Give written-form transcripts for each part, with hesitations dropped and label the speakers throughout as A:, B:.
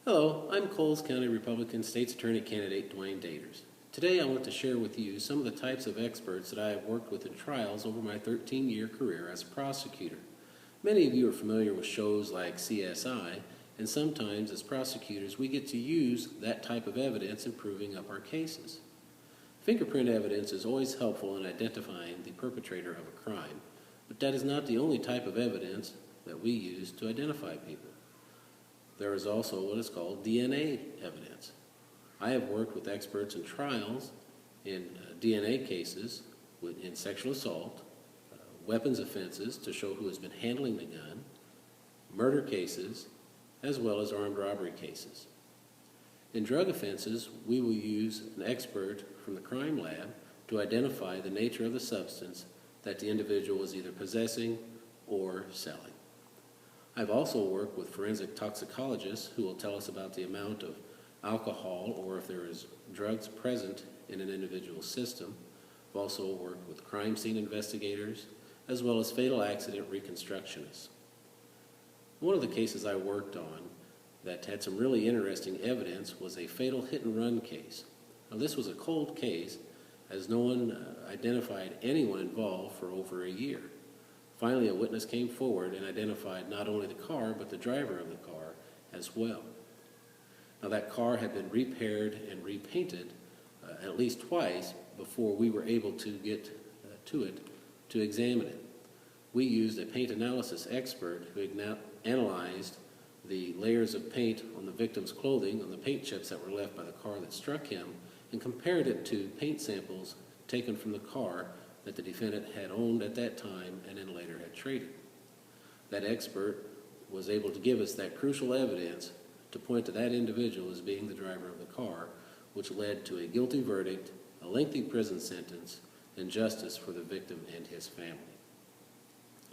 A: Hello, I'm Coles County Republican State's Attorney candidate Duane Deters. Today I want to share with you some of the types of experts that I have worked with in trials over my 13-year career as a prosecutor. Many of you are familiar with shows like CSI, and sometimes as prosecutors we get to use that type of evidence in proving up our cases. Fingerprint evidence is always helpful in identifying the perpetrator of a crime, but that is not the only type of evidence that we use to identify people. There is also what is called DNA evidence. I have worked with experts in trials in DNA cases in sexual assault, weapons offenses to show who has been handling the gun, murder cases, as well as armed robbery cases. In drug offenses, we will use an expert from the crime lab to identify the nature of the substance that the individual is either possessing or selling. I've also worked with forensic toxicologists who will tell us about the amount of alcohol or if there is drugs present in an individual's system. I've also worked with crime scene investigators as well as fatal accident reconstructionists. One of the cases I worked on that had some really interesting evidence was a fatal hit-and-run case. Now, this was a cold case as no one identified anyone involved for over a year. Finally, a witness came forward and identified not only the car, but the driver of the car as well. Now, that car had been repaired and repainted at least twice before we were able to get to it to examine it. We used a paint analysis expert who analyzed the layers of paint on the victim's clothing, on the paint chips that were left by the car that struck him, and compared it to paint samples taken from the car that the defendant had owned at that time and then later had traded. That expert was able to give us that crucial evidence to point to that individual as being the driver of the car, which led to a guilty verdict, a lengthy prison sentence, and justice for the victim and his family.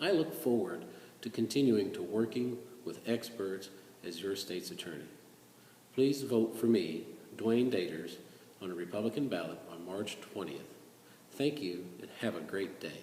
A: I look forward to continuing to working with experts as your state's attorney. Please vote for me, Duane Deters, on a Republican ballot on March 20th. Thank you, and have a great day.